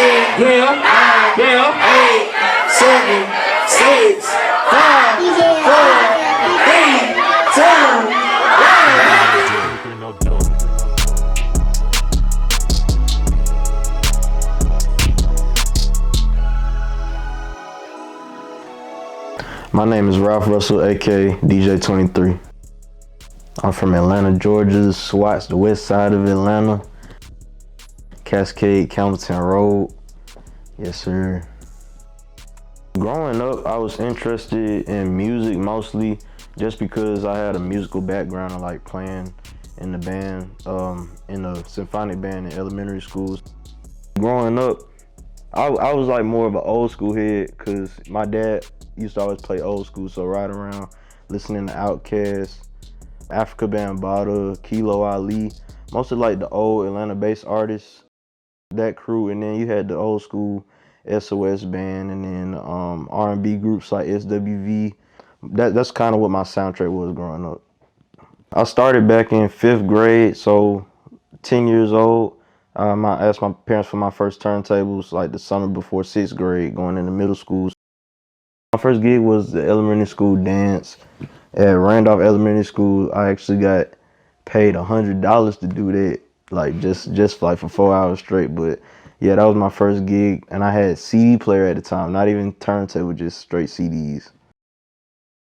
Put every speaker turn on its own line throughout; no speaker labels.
Yeah, yeah. 7, 6, 5, 4, 3, 2, 1.
My name is Ralph Russell, aka DJ23. I'm from Atlanta, Georgia, Swats, the west side of Atlanta. Cascade, Campbellton Road. Yes, sir. Growing up, I was interested in music mostly just because I had a musical background of like playing in the band, in a symphonic band in elementary schools. Growing up, I was like more of an old school head because my dad used to always play old school, so right around listening to Outkast, Africa Bambaataa, Kilo Ali, mostly like the old Atlanta-based artists, that crew, and then you had the old school SOS band, and then R&B groups like SWV. That's kind of what my soundtrack was growing up. I started back in 5th grade, so 10 years old. I asked my parents for my first turntables like the summer before 6th grade, going into middle school. My first gig was the elementary school dance at Randolph Elementary School. I actually got paid $100 to do that, like just like for 4 hours straight. But yeah, that was my first gig, and I had CD player at the time, not even turntable, just straight CDs.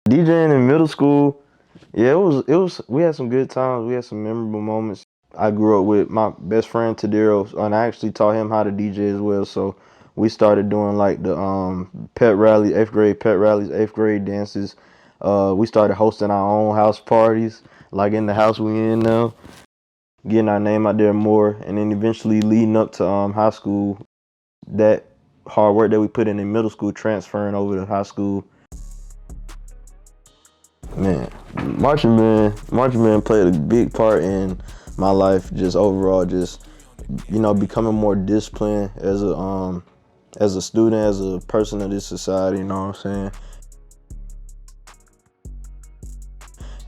DJing in middle school, yeah, it was. We had some good times. We had some memorable moments. I grew up with my best friend Tadero, and I actually taught him how to DJ as well. So we started doing like the pet rally, 8th grade pet rallies, 8th grade dances. We started hosting our own house parties, like in the house we in now, getting our name out there more, and then eventually leading up to high school, that hard work that we put in middle school transferring over to high school. Man, marching band played a big part in my life, just overall, just becoming more disciplined as a student, as a person of this society. You know what I'm saying?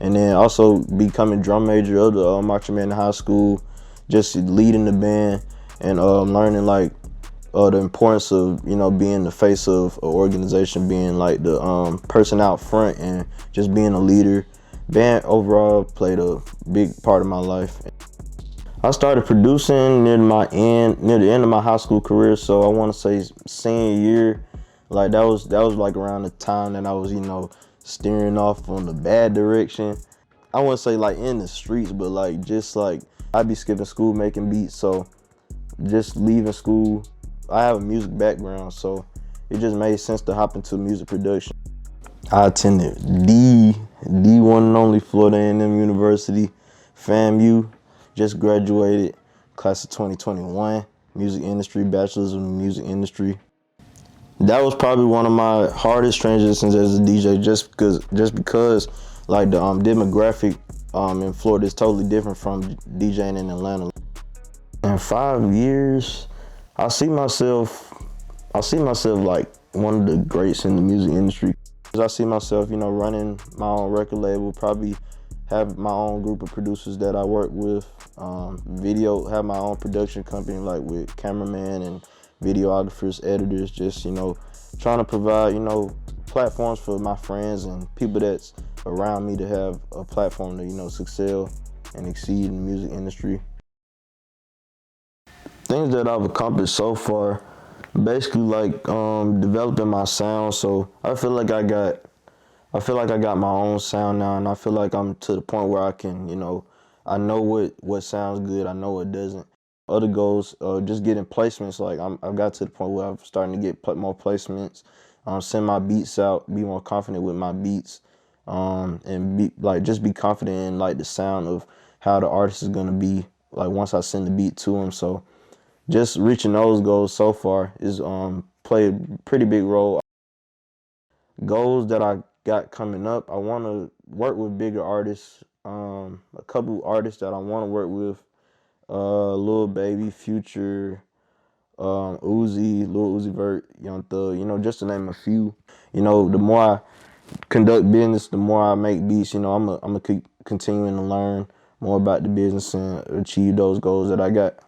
And then also becoming drum major of the marching band in high school, just leading the band and learning like the importance of being the face of an organization, being like the person out front and just being a leader. Band overall played a big part of my life. I started producing near the end of my high school career, so I want to say senior year. Like that was like around the time that I was steering off on the bad direction. I wouldn't say like in the streets, but like just like I'd be skipping school making beats. So just leaving school, I have a music background, so it just made sense to hop into music production. I attended the one and only Florida A&M University, FAMU. Just graduated, class of 2021, music industry, bachelor's in music industry. That was probably one of my hardest transitions as a DJ, just because like the demographic in Florida is totally different from DJing in Atlanta. In 5 years, I see myself like one of the greats in the music industry. I see myself, running my own record label, probably have my own group of producers that I work with, have my own production company, like with cameraman and videographers, editors, just, trying to provide, platforms for my friends and people that's around me to have a platform to, succeed and exceed in the music industry. Things that I've accomplished so far, basically like developing my sound. So I feel like I got my own sound now, and I feel like I'm to the point where I can, I know what sounds good, I know what doesn't. Other goals, just getting placements. Like I've got to the point where I'm starting to get more placements, send my beats out, be more confident with my beats, and just be confident in like the sound of how the artist is gonna be like once I send the beat to him. So just reaching those goals so far is played a pretty big role. Goals that I got coming up, I want to work with bigger artists. A couple artists that I want to work with, Lil Baby, Future, Lil Uzi Vert, Young Thug, just to name a few. The more I conduct business, the more I make beats. I'm gonna keep continuing to learn more about the business and achieve those goals that I got.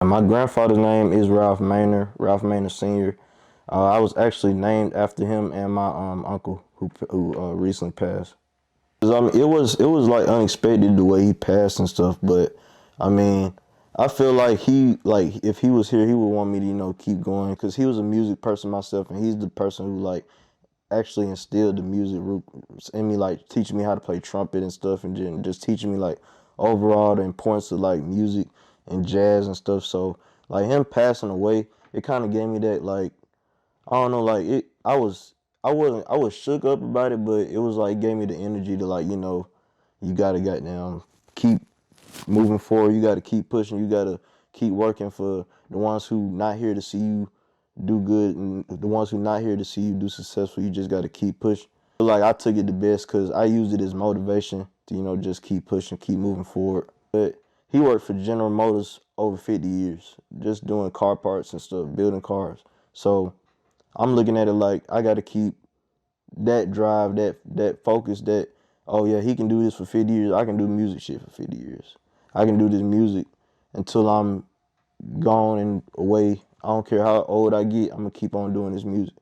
And my grandfather's name is Ralph Maynor Sr. I was actually named after him and my uncle who recently passed. I mean, it was like unexpected the way he passed and stuff, but I mean, I feel like if he was here, he would want me to keep going because he was a music person myself, and he's the person who like actually instilled the music roots in me, like teaching me how to play trumpet and stuff, and just teaching me like overall the importance of like music and jazz and stuff. So like him passing away, it kind of gave me that like I don't know, like I was shook up about it, but it was like gave me the energy to like you gotta goddamn keep moving forward. You gotta keep pushing. You gotta keep working for the ones who not here to see you do good, and the ones who not here to see you do successful. You just gotta keep pushing. Like I took it the best because I used it as motivation to just keep pushing, keep moving forward. But he worked for General Motors over 50 years, just doing car parts and stuff, building cars. So I'm looking at it like I got to keep that drive, that focus, that, oh yeah, he can do this for 50 years. I can do music shit for 50 years. I can do this music until I'm gone and away. I don't care how old I get. I'm going to keep on doing this music.